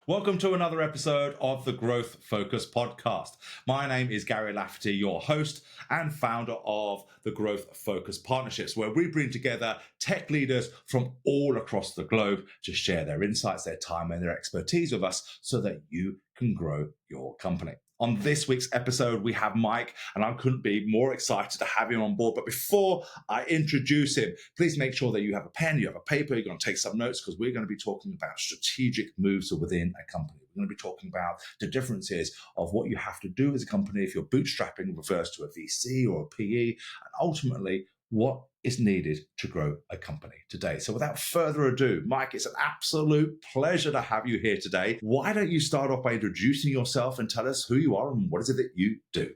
Welcome to another episode of the Growth Focus podcast. My name is Gary Lafferty, your host and founder of the Growth Focus Partnerships, where we bring together tech leaders from all across the globe to share their insights, their time, and their expertise with us so that you can grow your company. On this week's episode, we have Mike, and I couldn't be more excited to have him on board. But before I introduce him, please make sure that you have a pen, you have a paper, you're going to take some notes, because we're going to be talking about strategic moves within a company. We're going to be talking about the differences of what you have to do as a company if you're bootstrapping, refers to a VC or a PE, and ultimately what is needed to grow a company today. So without further ado, Mike, it's an absolute pleasure to have you here today. Why don't you start off by introducing yourself and tell us who you are and what is it that you do?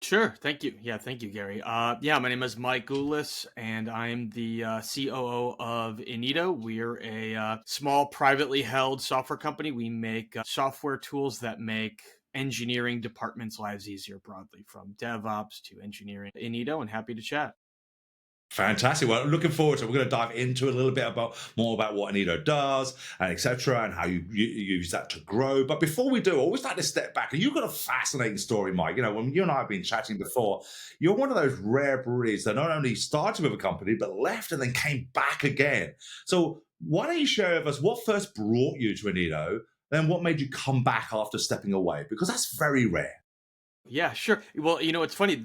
Sure. Thank you. Yeah, thank you, Gary. My name is Mike Goulis, and I'm the COO of Inedo. We're a small, privately held software company. We make software tools that make engineering departments' lives easier broadly, from DevOps to engineering. Inedo, and happy to chat. Fantastic. Well, looking forward to it. We're going to dive into a little bit more about what Inedo does and etc. and how you use that to grow. But before we do, I always like to step back. And you've got a fascinating story, Mike. You know, when you and I have been chatting before, you're one of those rare breeds that not only started with a company, but left and then came back again. So why don't you share with us what first brought you to Inedo, then what made you come back after stepping away? Because that's very rare. Yeah, sure. Well, it's funny.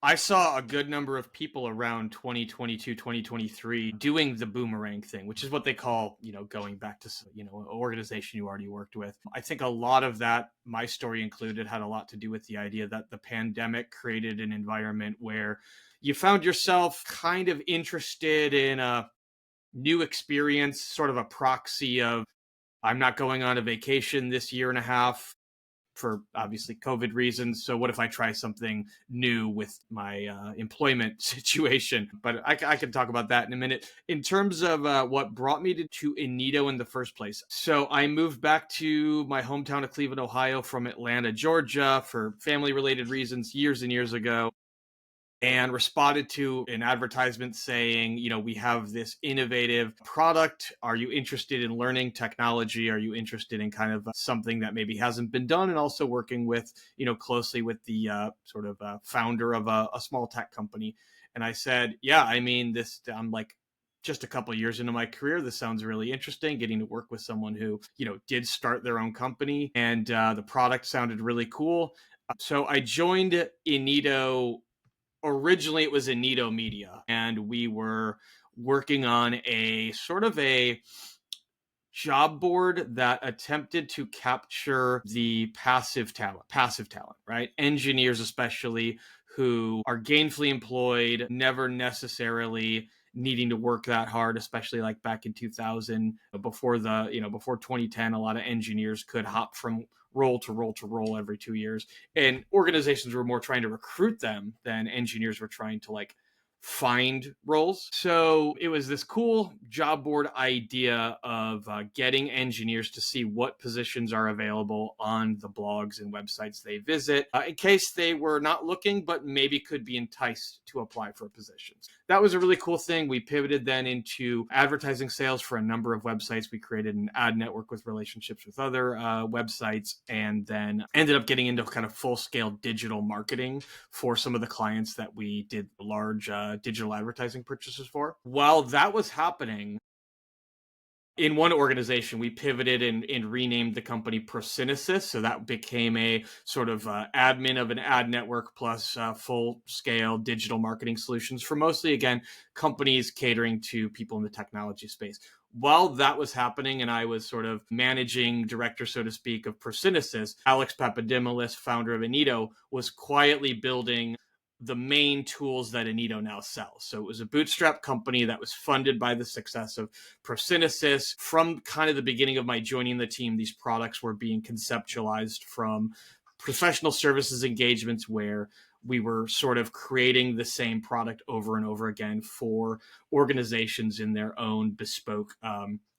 I saw a good number of people around 2022, 2023 doing the boomerang thing, which is what they call, going back to, an organization you already worked with. I think a lot of that, my story included, had a lot to do with the idea that the pandemic created an environment where you found yourself kind of interested in a new experience, sort of a proxy of, I'm not going on a vacation this year and a half for obviously COVID reasons. So what if I try something new with my employment situation? But I can talk about that in a minute. In terms of what brought me to Inedo in the first place. So I moved back to my hometown of Cleveland, Ohio from Atlanta, Georgia for family related reasons years and years ago, and responded to an advertisement saying, we have this innovative product. Are you interested in learning technology? Are you interested in kind of something that maybe hasn't been done? And also working with, closely with the founder of a small tech company. And I said, yeah, I'm like just a couple of years into my career. This sounds really interesting, getting to work with someone who, did start their own company, and the product sounded really cool. So I joined Inedo. Originally it was Inedo Media, and we were working on a sort of a job board that attempted to capture the passive talent, right? Engineers, especially, who are gainfully employed, never necessarily needing to work that hard, especially like back in 2000, before 2010, a lot of engineers could hop from role to role to role every 2 years. And organizations were more trying to recruit them than engineers were trying to find roles. So it was this cool job board idea of getting engineers to see what positions are available on the blogs and websites they visit, in case they were not looking, but maybe could be enticed to apply for positions. That was a really cool thing. We pivoted then into advertising sales for a number of websites. We created an ad network with relationships with other websites, and then ended up getting into kind of full-scale digital marketing for some of the clients that we did large digital advertising purchases for. While that was happening, in one organization, we pivoted and renamed the company Prosynthesis. So that became a sort of admin of an ad network plus full-scale digital marketing solutions for mostly, again, companies catering to people in the technology space. While that was happening, and I was sort of managing director, so to speak, of Prosynthesis, Alex Papadimoulis, founder of Inedo, was quietly building the main tools that Inedo now sells. So it was a bootstrap company that was funded by the success of Prosynthesis. From kind of the beginning of my joining the team, these products were being conceptualized from professional services engagements where we were sort of creating the same product over and over again for organizations in their own bespoke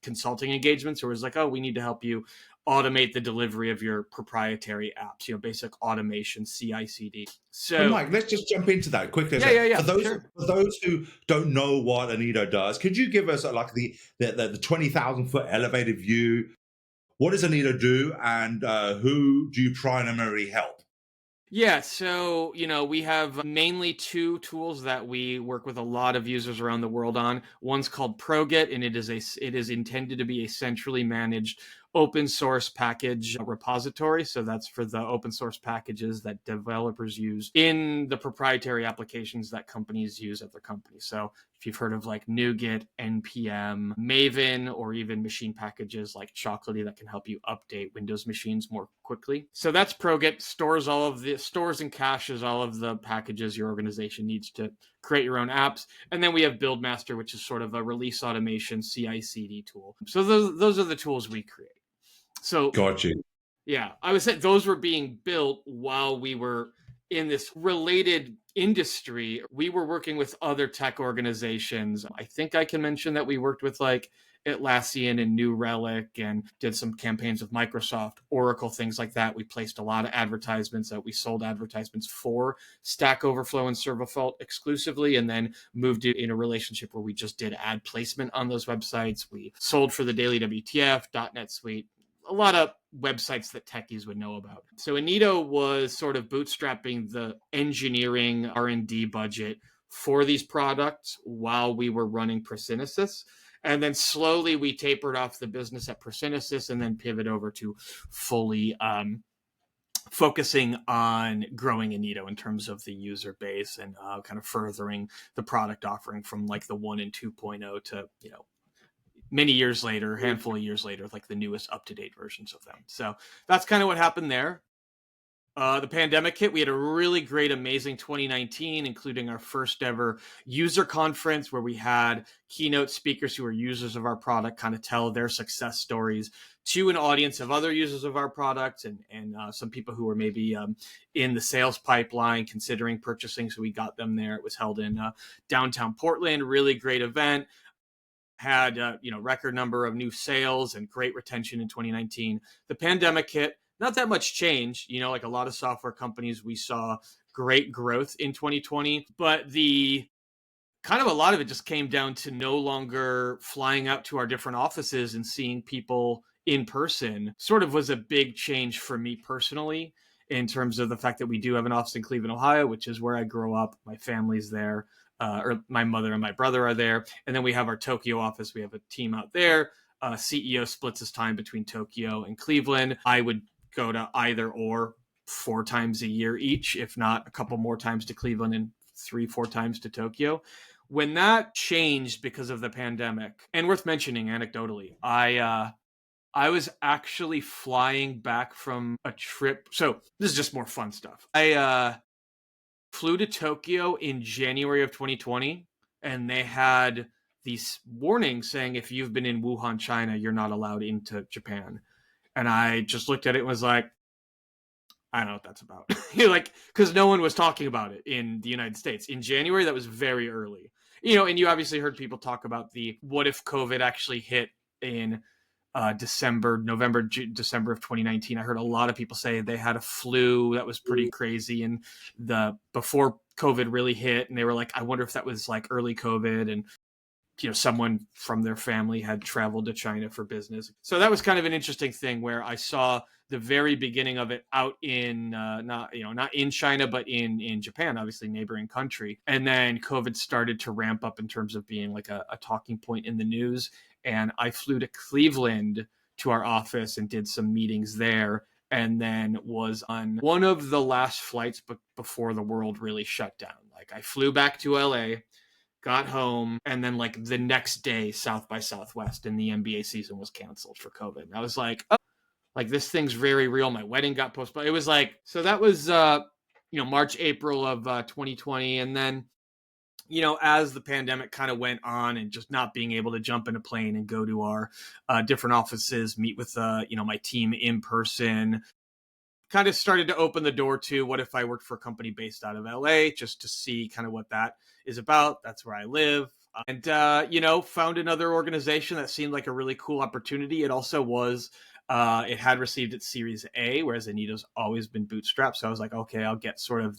consulting engagements. Or it was like, oh, we need to help you automate the delivery of your proprietary apps, basic automation, CI/CD. So, So Mike, let's just jump into that quickly. So yeah, for those sure. for those who don't know what Inedo does, could you give us like the 20,000 foot elevated view? What does Inedo do, and who do you primarily help? Yeah, so, we have mainly two tools that we work with a lot of users around the world on. One's called ProGet, and it is intended to be a centrally managed open source package repository. So that's for the open source packages that developers use in the proprietary applications that companies use at their company. So if you've heard of like NuGet, NPM, Maven, or even machine packages like Chocolatey that can help you update Windows machines more quickly. So that's ProGet, stores and caches all of the packages your organization needs to create your own apps. And then we have BuildMaster, which is sort of a release automation CI/CD tool. So those are the tools we create. So Got you. yeah, I would say those were being built while we were in this related industry. We were working with other tech organizations. I think I can mention that we worked with like Atlassian and New Relic and did some campaigns with Microsoft, Oracle, things like that. We placed a lot of advertisements that we sold advertisements for Stack Overflow and Serverfault exclusively, and then moved it in a relationship where we just did ad placement on those websites. We sold for the Daily WTF, .NET Suite, a lot of websites that techies would know about. So Inedo was sort of bootstrapping the engineering R&D budget for these products while we were running Prosynthesis. And then slowly we tapered off the business at Prosynthesis and then pivot over to fully focusing on growing Inedo in terms of the user base and kind of furthering the product offering from like the 1 and 2.0 to, many years later, a handful of years later, like the newest up-to-date versions of them. So that's kind of what happened there. The pandemic hit. We had a really great, amazing 2019, including our first ever user conference where we had keynote speakers who are users of our product kind of tell their success stories to an audience of other users of our product and some people who were maybe in the sales pipeline considering purchasing. So we got them there. It was held in downtown Portland. Really great event. Had record number of new sales and great retention in 2019. The pandemic hit. Not that much change, like a lot of software companies, we saw great growth in 2020, but the kind of a lot of it just came down to no longer flying out to our different offices and seeing people in person. Sort of was a big change for me personally in terms of the fact that we do have an office in Cleveland, Ohio, which is where I grew up. My family's there. Or my mother and my brother are there. And then we have our Tokyo office. We have a team out there. CEO splits his time between Tokyo and Cleveland. I would go to either or 4 times a year each, if not a couple more times to Cleveland and 3-4 times to Tokyo. When that changed because of the pandemic, and worth mentioning anecdotally, I was actually flying back from a trip. So this is just more fun stuff. I flew to Tokyo in January of 2020, and they had these warnings saying if you've been in Wuhan, China, you're not allowed into Japan. And I just looked at it and was like, I don't know what that's about. Because no one was talking about it in the United States. In January, that was very early. And you obviously heard people talk about the what if COVID actually hit in December of 2019. I heard a lot of people say they had a flu that was pretty crazy and before COVID really hit, and they were like, I wonder if that was like early COVID, and someone from their family had traveled to China for business. So that was kind of an interesting thing where I saw the very beginning of it out in not in China, but in Japan, obviously neighboring country. And then COVID started to ramp up in terms of being like a talking point in the news. And I flew to Cleveland to our office and did some meetings there. And then was on one of the last flights before the world really shut down. Like I flew back to LA, got home, and then like the next day, South by Southwest and the NBA season was canceled for COVID. And I was like, oh, like this thing's very real. My wedding got postponed. It was like, so that was, March, April of 2020. And then, as the pandemic kind of went on and just not being able to jump in a plane and go to our different offices, meet with, my team in person, kind of started to open the door to what if I worked for a company based out of LA, just to see kind of what that is about. That's where I live. And, found another organization that seemed like a really cool opportunity. It also was, it had received its Series A, whereas Inedo's always been bootstrapped. So I was like, okay, I'll get sort of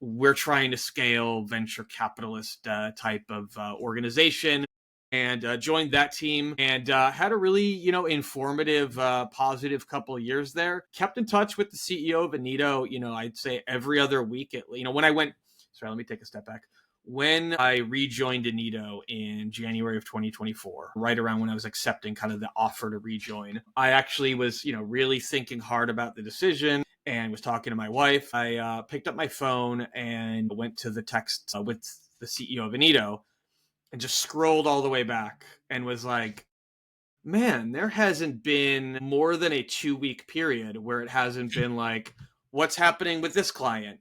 we're trying to scale venture capitalist type of organization. and joined that team and had a really, informative, positive couple of years there. Kept in touch with the CEO of Inedo, I'd say every other week. When I went, sorry, let me take a step back. When I rejoined Inedo in January of 2024, right around when I was accepting kind of the offer to rejoin, I actually was, really thinking hard about the decision and was talking to my wife. I picked up my phone and went to the text with the CEO of Inedo and just scrolled all the way back and was like, man, there hasn't been more than a 2-week period where it hasn't been like, what's happening with this client?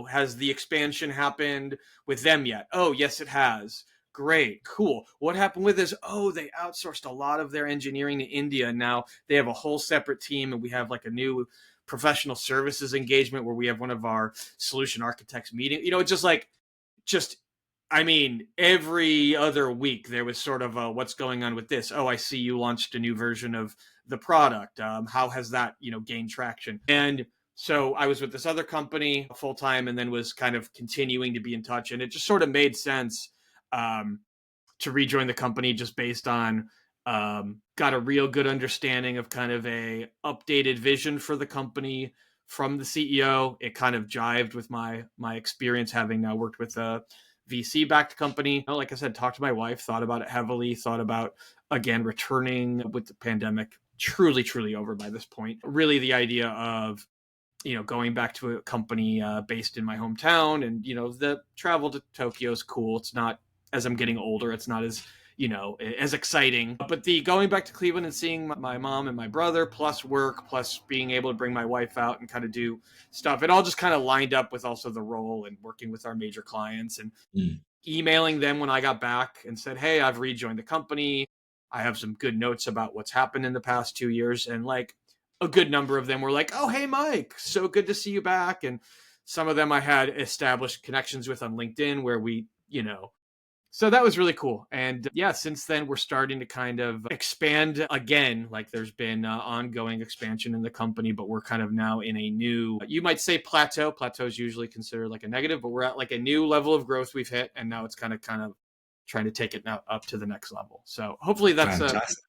Has the expansion happened with them yet? Oh, yes, it has. Great, cool. What happened with this? Oh, they outsourced a lot of their engineering to India. And now they have a whole separate team, and we have like a new professional services engagement where we have one of our solution architects meeting. It's just every other week there was sort of what's going on with this. Oh, I see you launched a new version of the product. How has that, gained traction? And so I was with this other company full time and then was kind of continuing to be in touch. And it just sort of made sense to rejoin the company just based on got a real good understanding of kind of a updated vision for the company from the CEO. It kind of jived with my experience having now worked with a VC-backed company. Like I said, talked to my wife, thought about it heavily, thought about, again, returning with the pandemic truly, truly over by this point. Really the idea of, going back to a company based in my hometown and, the travel to Tokyo is cool. It's not, as I'm getting older, it's not as, as exciting. But the going back to Cleveland and seeing my mom and my brother, plus work, plus being able to bring my wife out and kind of do stuff, it all just kind of lined up with also the role and working with our major clients and emailing them when I got back and said, hey, I've rejoined the company. I have some good notes about what's happened in the past 2 years. And like a good number of them were like, oh, hey, Mike, so good to see you back. And some of them I had established connections with on LinkedIn where we, so that was really cool. And yeah, since then, we're starting to kind of expand again. Like there's been ongoing expansion in the company, but we're kind of now in a new, you might say plateau. Plateau is usually considered like a negative, but we're at like a new level of growth we've hit. And now it's kind of trying to take it now up to the next level. So hopefully that's fantastic.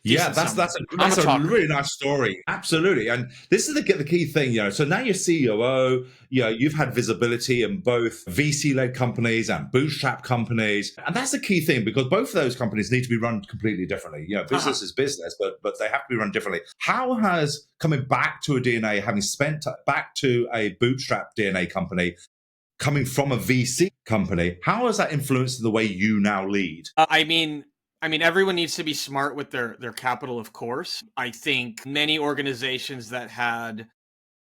Yeah, that's a really nice story. Absolutely. And this is the key thing, so now you're COO, you've had visibility in both VC-led companies and bootstrap companies. And that's the key thing because both of those companies need to be run completely differently. Business is business, but they have to be run differently. How has coming back to a DNA, having spent back to a bootstrap DNA company, coming from a VC company, how has that influenced the way you now lead? Everyone needs to be smart with their capital, of course. I think many organizations that had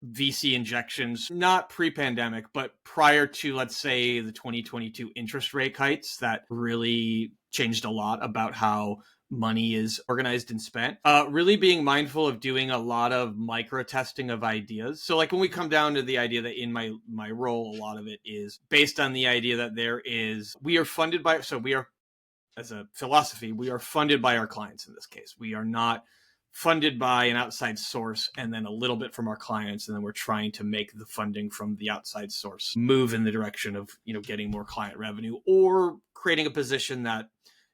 VC injections, not pre-pandemic, but prior to, let's say, the 2022 interest rate hikes that really changed a lot about how money is organized and spent. Really being mindful of doing a lot of micro testing of ideas. So like when we come down to the idea that in my role, a lot of it is based on the idea that we are funded by, so we are, as a philosophy, we are funded by our clients in this case. We are not funded by an outside source and then a little bit from our clients. And then we're trying to make the funding from the outside source move in the direction of, getting more client revenue or creating a position that,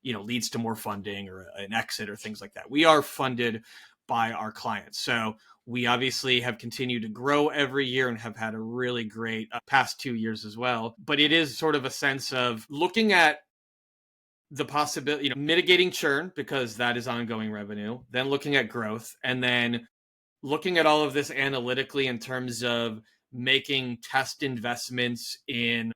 leads to more funding or an exit or things like that. We are funded by our clients. So we obviously have continued to grow every year and have had a really great past 2 years as well. But it is sort of a sense of looking at the possibility, mitigating churn because that is ongoing revenue, then looking at growth, and then looking at all of this analytically in terms of making test investments in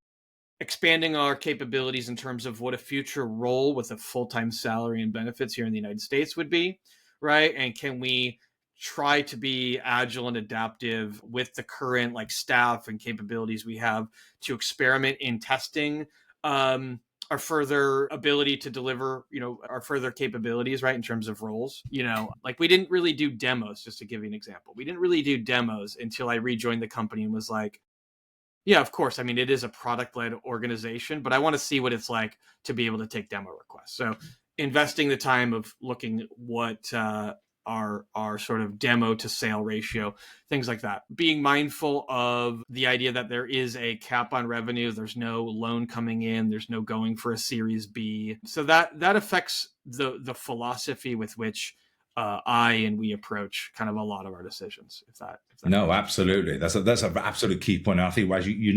expanding our capabilities in terms of what a future role with a full-time salary and benefits here in the United States would be, right? And can we try to be agile and adaptive with the current staff and capabilities we have to experiment in testing our further ability to deliver, our further capabilities, right, in terms of roles. We didn't really do demos, just to give you an example. We didn't really do demos until I rejoined the company and was like, yeah, of course. It is a product-led organization, but I want to see what it's like to be able to take demo requests. So investing the time of looking what our sort of demo to sale ratio, things like that. Being mindful of the idea that there is a cap on revenue, there's no loan coming in, there's no going for a Series B. So that affects the philosophy with which we approach kind of a lot of our decisions. If that no, absolutely, that's an absolute key point. And I think as you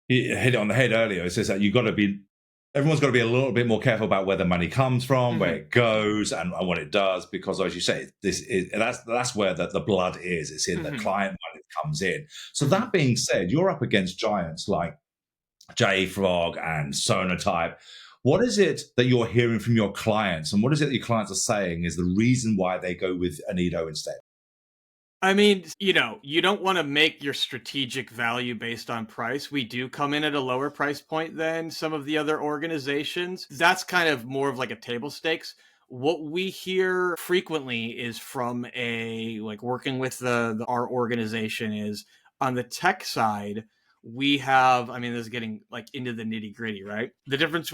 hit it on the head earlier. It says that everyone's got to be a little bit more careful about where the money comes from, where it goes, and what it does, because as you say, that's where the blood is. It's in the client money that comes in. So that being said, you're up against giants like JFrog and Sonatype. What is it that you're hearing from your clients, and what is it that your clients are saying is the reason why they go with Inedo instead? I mean, you don't want to make your strategic value based on price. We do come in at a lower price point than some of the other organizations. That's kind of more of like a table stakes. What we hear frequently is from working with our organization is on the tech side, we have, this is getting like into the nitty gritty, right? The difference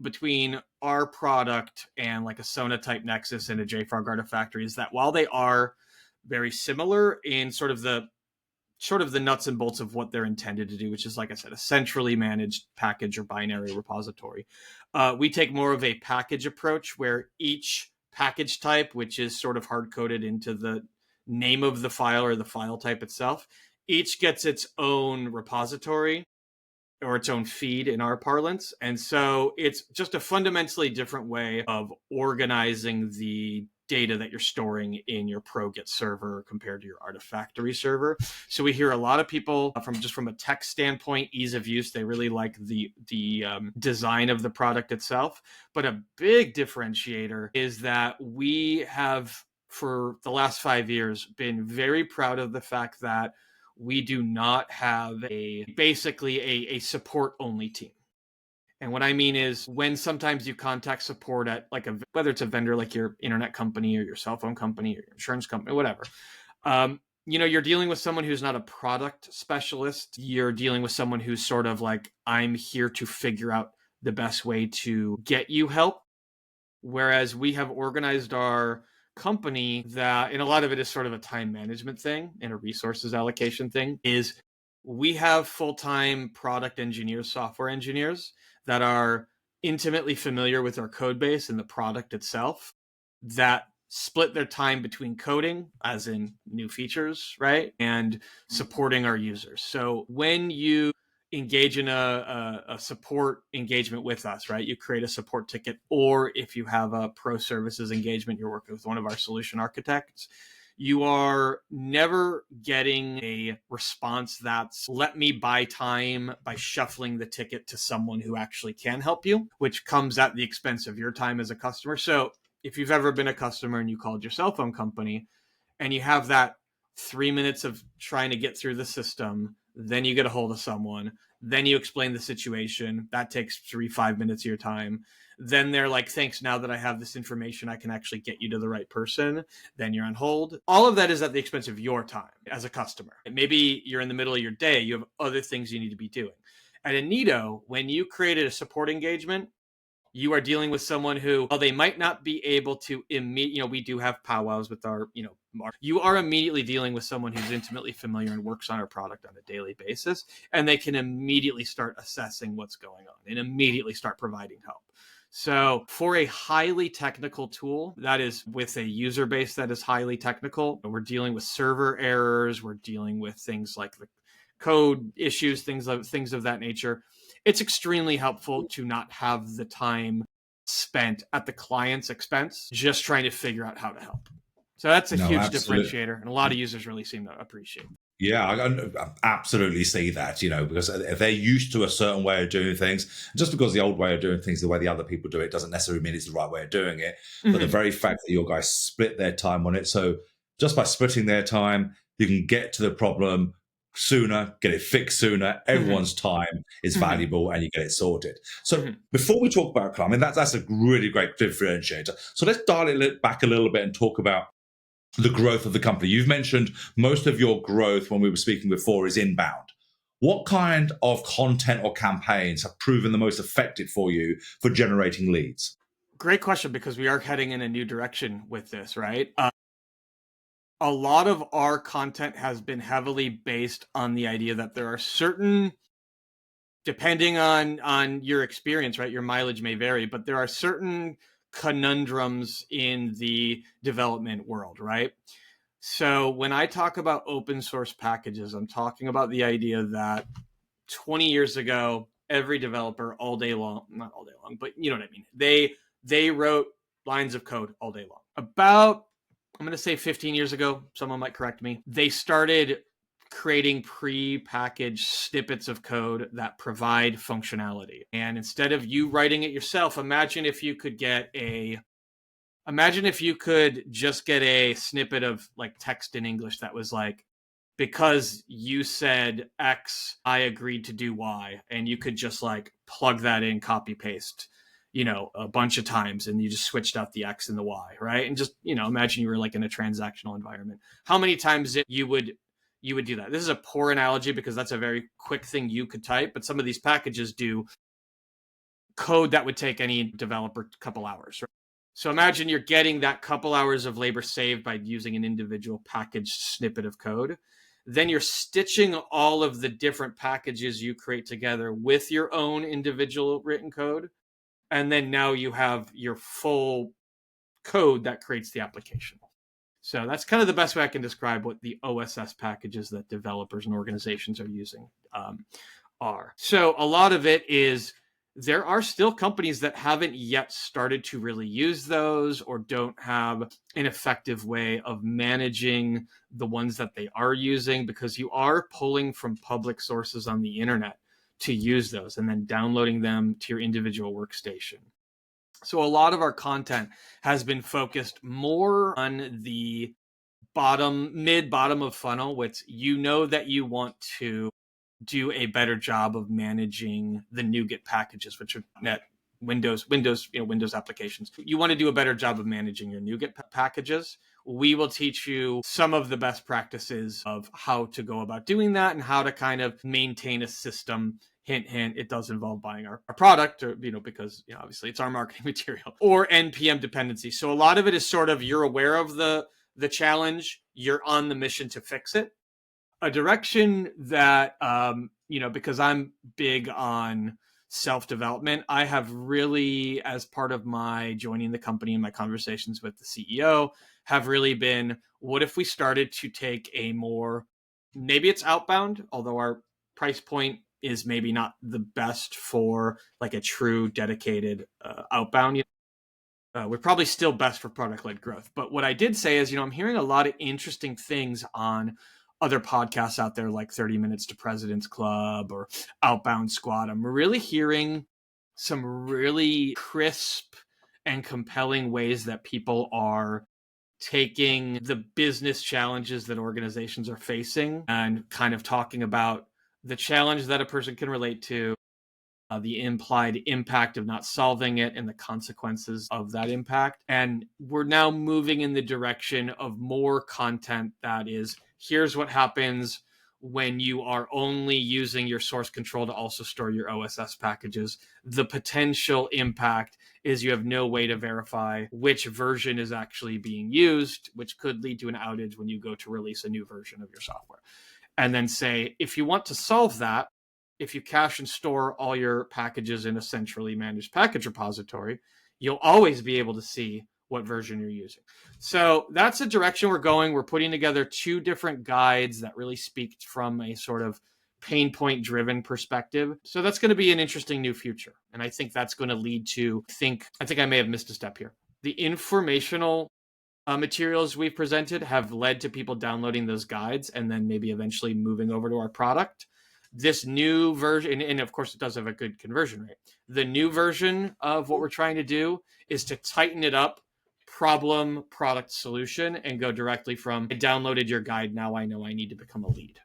between our product and like a Sonatype Nexus and a JFrog Artifactory is that while they are very similar in sort of the nuts and bolts of what they're intended to do, which is, like I said, a centrally managed package or binary repository. We take more of a package approach where each package type, which is sort of hard-coded into the name of the file or the file type itself, each gets its own repository or its own feed in our parlance. And so it's just a fundamentally different way of organizing the data that you're storing in your ProGet server compared to your Artifactory server. So we hear a lot of people from a tech standpoint, ease of use, they really like the design of the product itself. But a big differentiator is that we have, for the last 5 years, been very proud of the fact that we do not have basically a support only team. And what I mean is when sometimes you contact support at whether it's a vendor like your internet company or your cell phone company or your insurance company, whatever, you're dealing with someone who's not a product specialist. You're dealing with someone who's sort of like, I'm here to figure out the best way to get you help. Whereas we have organized our company that, and a lot of it is sort of a time management thing and a resources allocation thing, is we have full-time product engineers, software engineers that are intimately familiar with our code base and the product itself, that split their time between coding, as in new features, right, and supporting our users. So when you engage in a support engagement with us, right, you create a support ticket, or if you have a pro services engagement, you're working with one of our solution architects, you are never getting a response that's let me buy time by shuffling the ticket to someone who actually can help you, which comes at the expense of your time as a customer. So if you've ever been a customer and you called your cell phone company and you have that 3 minutes of trying to get through the system, then you get a hold of someone, then you explain the situation, that takes 3-5 minutes of your time. Then they're like, thanks, now that I have this information, I can actually get you to the right person. Then you're on hold. All of that is at the expense of your time as a customer. Maybe you're in the middle of your day, you have other things you need to be doing. At Inedo, when you created a support engagement, you are dealing with someone who, while they might not be able to we do have powwows with our, you are immediately dealing with someone who's intimately familiar and works on our product on a daily basis, and they can immediately start assessing what's going on and immediately start providing help. So for a highly technical tool that is with a user base that is highly technical, we're dealing with server errors, we're dealing with things like the code issues, things of that nature. It's extremely helpful to not have the time spent at the client's expense just trying to figure out how to help. So that's a huge differentiator, and a lot of users really seem to appreciate it. Yeah, I absolutely see that, because if they're used to a certain way of doing things, just because the old way of doing things, the way the other people do it, doesn't necessarily mean it's the right way of doing it. But the very fact that your guys split their time on it, so just by splitting their time, you can get to the problem sooner, get it fixed sooner. Everyone's time is valuable, and you get it sorted. So before we talk about cloud, that's a really great differentiator. So let's dial it back a little bit and talk about the growth of the company. You've mentioned most of your growth when we were speaking before is inbound. What kind of content or campaigns have proven the most effective for you for generating leads? Great question, because we are heading in a new direction with this, right? a lot of our content has been heavily based on the idea that there are certain, depending on your experience, right? Your mileage may vary, but there are certain conundrums in the development world, right? So when I talk about open source packages, I'm talking about the idea that 20 years ago, every developer all day long, not all day long, but you know what I mean. They wrote lines of code all day long. About, I'm going to say 15 years ago, someone might correct me, they started creating pre-packaged snippets of code that provide functionality. And instead of you writing it yourself, imagine if you could just get a snippet of like text in English that was like, because you said X, I agreed to do Y, and you could just like plug that in, copy paste, a bunch of times, and you just switched out the X and the Y, right? And just, imagine you were like in a transactional environment. How many times you would do that? This is a poor analogy because that's a very quick thing you could type, but some of these packages do code that would take any developer a couple hours, right? So imagine you're getting that couple hours of labor saved by using an individual packaged snippet of code. Then you're stitching all of the different packages you create together with your own individual written code. And then now you have your full code that creates the application. So that's kind of the best way I can describe what the OSS packages that developers and organizations are using are. So a lot of it is, there are still companies that haven't yet started to really use those or don't have an effective way of managing the ones that they are using, because you are pulling from public sources on the internet to use those and then downloading them to your individual workstation. So a lot of our content has been focused more on the bottom of funnel, which that you want to do a better job of managing the NuGet packages, which are Windows applications. You want to do a better job of managing your NuGet packages. We will teach you some of the best practices of how to go about doing that and how to kind of maintain a system. Hint, hint, it does involve buying our product, or, because obviously it's our marketing material, or NPM dependency. So a lot of it is sort of, you're aware of the challenge, you're on the mission to fix it. A direction that, because I'm big on self-development, I have really, as part of my joining the company and my conversations with the CEO, have really been, what if we started to take a more, maybe it's outbound, although our price point is maybe not the best for like a true dedicated outbound. We're probably still best for product-led growth. But what I did say is, I'm hearing a lot of interesting things on other podcasts out there, like 30 Minutes to President's Club or Outbound Squad. I'm really hearing some really crisp and compelling ways that people are taking the business challenges that organizations are facing and kind of talking about the challenge that a person can relate to, the implied impact of not solving it, and the consequences of that impact. And we're now moving in the direction of more content that is, here's what happens when you are only using your source control to also store your OSS packages. The potential impact is you have no way to verify which version is actually being used, which could lead to an outage when you go to release a new version of your software. And then say, if you want to solve that, if you cache and store all your packages in a centrally managed package repository, you'll always be able to see what version you're using. So that's the direction we're going. We're putting together 2 different guides that really speak from a sort of pain point driven perspective. So that's going to be an interesting new future. And I think that's going to lead to, I think I may have missed a step here. The informational materials we've presented have led to people downloading those guides and then maybe eventually moving over to our product. This new version, and of course it does have a good conversion rate. The new version of what we're trying to do is to tighten it up, problem, product, solution, and go directly from, I downloaded your guide, now I know I need to become a lead.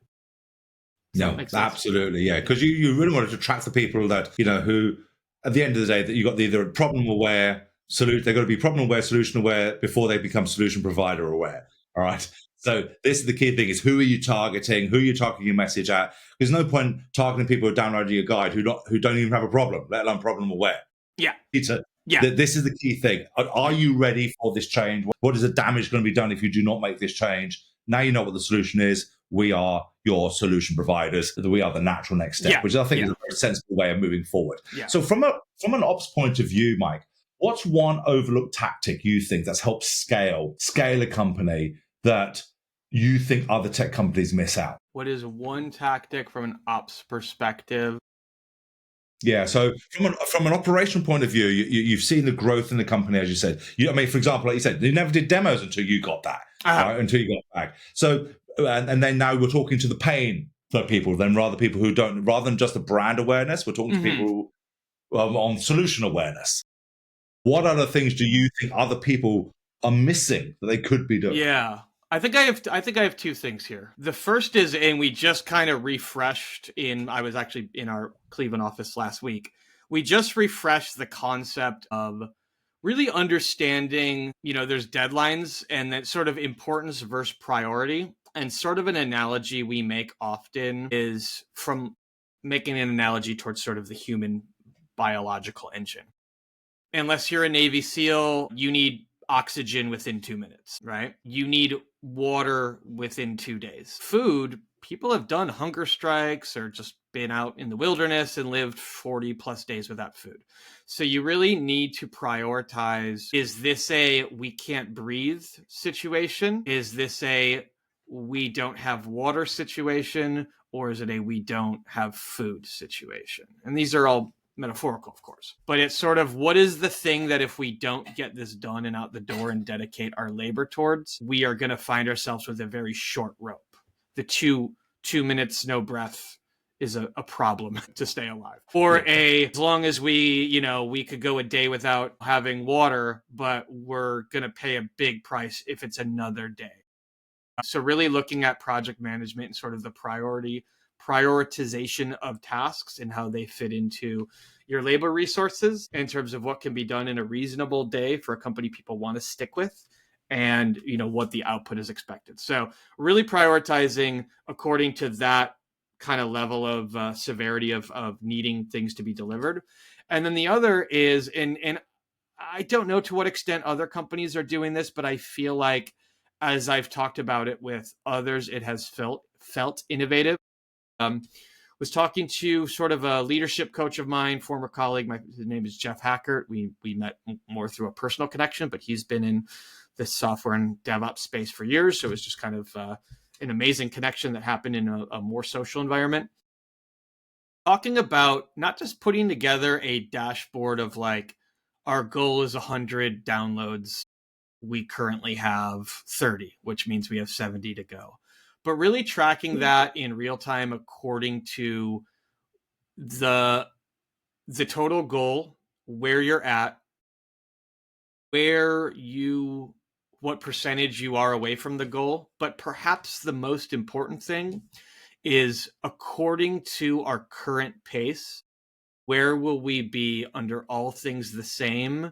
No, absolutely, yeah. Because you really wanted to attract the people that, who, at the end of the day, that you've got either problem aware, they've got to be problem aware, solution aware before they become solution provider aware. All right. So this is the key thing: is who are you targeting? Who are you targeting your message at? There's no point targeting people who are downloading your guide who don't even have a problem, let alone problem aware. Yeah. Yeah. This is the key thing. Are you ready for this change? What is the damage going to be done if you do not make this change? Now you know what the solution is. We are your solution providers. We are the natural next step, which I think is a very sensible way of moving forward. So from an ops point of view, Mike, what's one overlooked tactic you think that's helped scale a company that you think other tech companies miss out? What is one tactic from an ops perspective? Yeah, so from an operational point of view, you've seen the growth in the company, as you said. I mean, for example, like you said, you never did demos until you got that, right? Until you got back. So, and then now we're talking to the pain for people, then rather than just the brand awareness, we're talking to people on solution awareness. What other things do you think other people are missing that they could be doing? Yeah. I think I have two things here. The first is, and we just kind of refreshed I was actually in our Cleveland office last week. We just refreshed the concept of really understanding, there's deadlines and that sort of importance versus priority. And sort of an analogy we make often is from making an analogy towards sort of the human biological engine. Unless you're a Navy SEAL, you need oxygen within 2 minutes, right? You need water within 2 days. Food, people have done hunger strikes or just been out in the wilderness and lived 40 plus days without food. So you really need to prioritize, is this a we can't breathe situation? Is this a we don't have water situation? Or is it a we don't have food situation? And these are all metaphorical, of course, but it's sort of what is the thing that if we don't get this done and out the door and dedicate our labor towards, we are going to find ourselves with a very short rope. The two minutes, no breath is a problem to stay alive. Or as long as we could go a day without having water, but we're going to pay a big price if it's another day. So really looking at project management and sort of the prioritization of tasks and how they fit into your labor resources in terms of what can be done in a reasonable day for a company people want to stick with and what the output is expected. So really prioritizing according to that kind of level of severity of needing things to be delivered. And then the other is, and I don't know to what extent other companies are doing this, but I feel like as I've talked about it with others, it has felt innovative. Was talking to sort of a leadership coach of mine, former colleague. His name is Jeff Hackert. We met more through a personal connection, but he's been in the software and DevOps space for years. So it was just kind of an amazing connection that happened in a more social environment. Talking about not just putting together a dashboard of like, our goal is 100 downloads. We currently have 30, which means we have 70 to go. But really tracking that in real time according to the total goal, where you're at, what percentage you are away from the goal. But perhaps the most important thing is according to our current pace, where will we be under all things the same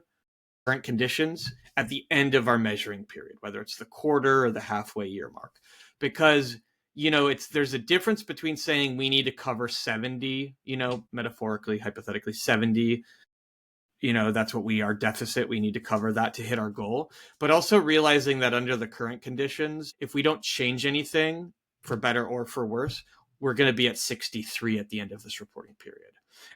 current conditions at the end of our measuring period, whether it's the quarter or the halfway year mark. Because, there's a difference between saying we need to cover 70, metaphorically, hypothetically 70, that's what our deficit. We need to cover that to hit our goal. But also realizing that under the current conditions, if we don't change anything for better or for worse, we're going to be at 63 at the end of this reporting period.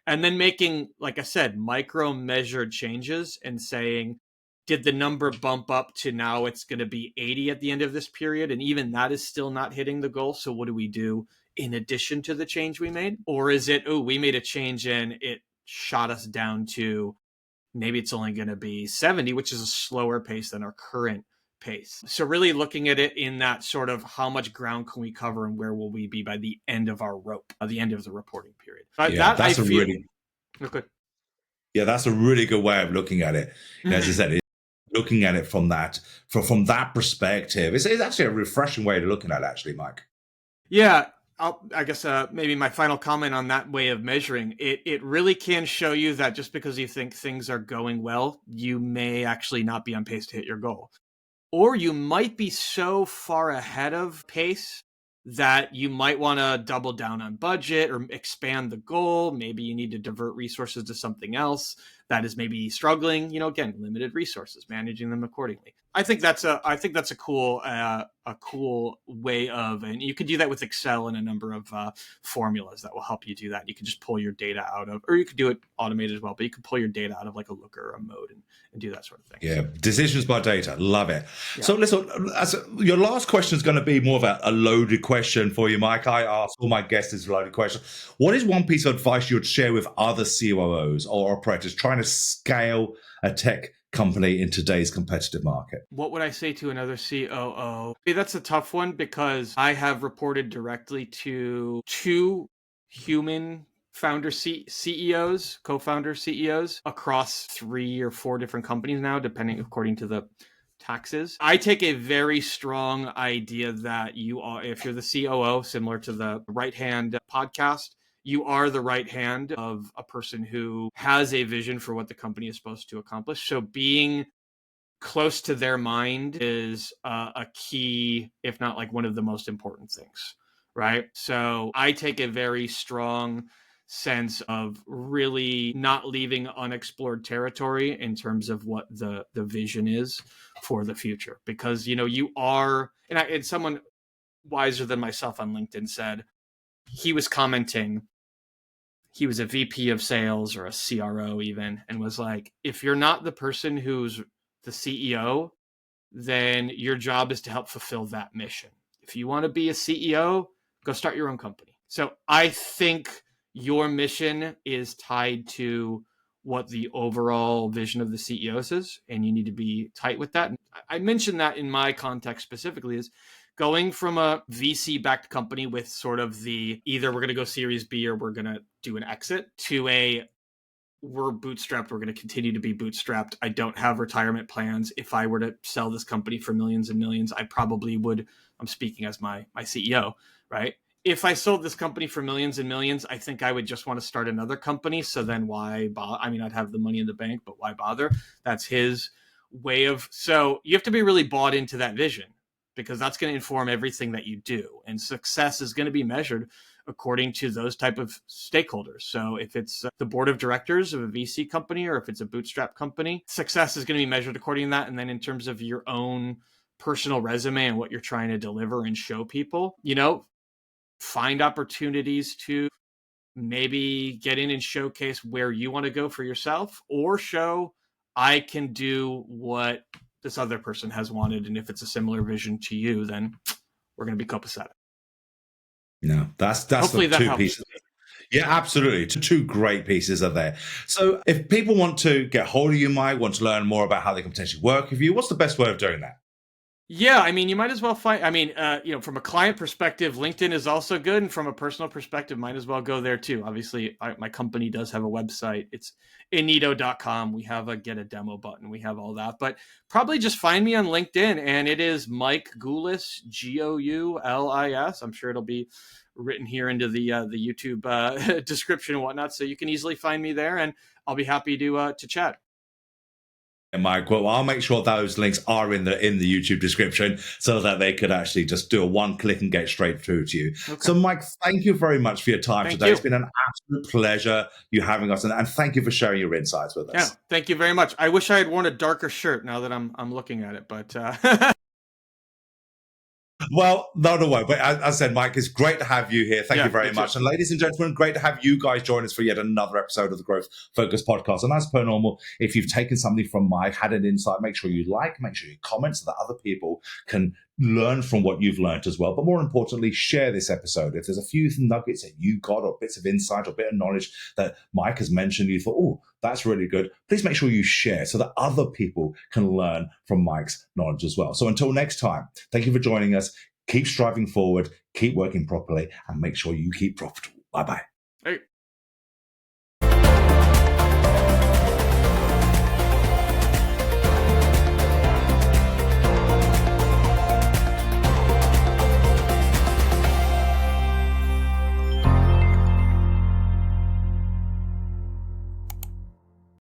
And then making, like I said, micro measured changes and saying, did the number bump up to now it's going to be 80 at the end of this period? And even that is still not hitting the goal. So what do we do in addition to the change we made? Or is it, we made a change and it shot us down to maybe it's only going to be 70, which is a slower pace than our current pace. So really looking at it in that sort of how much ground can we cover and where will we be by the end of our rope, at the end of the reporting period. That's a really good way of looking at it. As I said, looking at it from that perspective, it's actually a refreshing way of looking at it, actually, Mike. Yeah. I guess maybe my final comment on that way of measuring, it really can show you that just because you think things are going well, you may actually not be on pace to hit your goal. Or you might be so far ahead of pace that you might want to double down on budget or expand the goal. Maybe you need to divert resources to something else that is maybe struggling, again, limited resources, managing them accordingly. I think that's a cool way of, and you can do that with Excel and a number of formulas that will help you do that. You can just pull your data out of, or you could do it automated as well, but you can pull your data out of like a looker or a mode and do that sort of thing. Yeah, decisions by data. Love it. Yeah. So listen, your last question is going to be more of a loaded question for you, Mike. I ask all my guests this loaded question. What is one piece of advice you would share with other COOs or operators trying to scale a tech company in today's competitive market? What would I say to another COO? That's a tough one because I have reported directly to 2 human founder CEOs, co-founder CEOs across 3 or 4 different companies now, depending according to the taxes. I take a very strong idea that you are, if you're the COO, similar to the Right Hand podcast, you are the right hand of a person who has a vision for what the company is supposed to accomplish. So being close to their mind is a key, if not like one of the most important things, right? So I take a very strong sense of really not leaving unexplored territory in terms of what the vision is for the future. Because, you are, and someone wiser than myself on LinkedIn said, he was commenting, he was a VP of sales or a CRO even, and was like, if you're not the person who's the CEO, then your job is to help fulfill that mission. If you want to be a CEO, go start your own company. So I think your mission is tied to what the overall vision of the CEOs is, and you need to be tight with that. And I mentioned that in my context specifically is going from a VC-backed company with sort of the either we're going to go Series B or we're going to do an exit to a we're bootstrapped. We're going to continue to be bootstrapped. I don't have retirement plans. If I were to sell this company for millions and millions, I probably would. I'm speaking as my CEO, right? If I sold this company for millions and millions, I think I would just want to start another company. So then why bother? I mean, I'd have the money in the bank, but why bother? That's his way of. So you have to be really bought into that vision because that's going to inform everything that you do. And success is going to be measured according to those type of stakeholders. So if it's the board of directors of a VC company or if it's a bootstrap company, success is going to be measured according to that. And then in terms of your own personal resume and what you're trying to deliver and show people, find opportunities to maybe get in and showcase where you want to go for yourself or show I can do what this other person has wanted. And if it's a similar vision to you, then we're going to be copacetic. No, that's Hopefully the that 2 helps. pieces. Yeah, absolutely. 2 great pieces are there. So if people want to get hold of you, Mike, want to learn more about how they can potentially work with you, what's the best way of doing that? Yeah, I mean, you might as well find, from a client perspective, LinkedIn is also good. And from a personal perspective, might as well go there too. Obviously, my company does have a website. It's Inedo.com. We have a get a demo button. We have all that. But probably just find me on LinkedIn. And it is Mike Goulis, Goulis. I'm sure it'll be written here into the YouTube description and whatnot. So you can easily find me there. And I'll be happy to chat. And Mike, well, I'll make sure those links are in the YouTube description so that they could actually just do a 1-click and get straight through to you. Okay. So, Mike, thank you very much for your time today. It's been an absolute pleasure you having us, and thank you for sharing your insights with us. Yeah, thank you very much. I wish I had worn a darker shirt now that I'm looking at it, but. Well, no way. But as I said, Mike, it's great to have you here. Thank you very much. And ladies and gentlemen, great to have you guys join us for yet another episode of the Growth Focus Podcast. And as per normal, if you've taken something from Mike, had an insight, make sure you make sure you comment so that other people can learn from what you've learned as well. But more importantly, share this episode. If there's a few nuggets that you got or bits of insight or bit of knowledge that Mike has mentioned, you thought, oh, that's really good, please make sure you share so that other people can learn from Mike's knowledge as well. So until next time, thank you for joining us. Keep striving forward, keep working properly, and make sure you keep profitable. Bye-bye. Hey.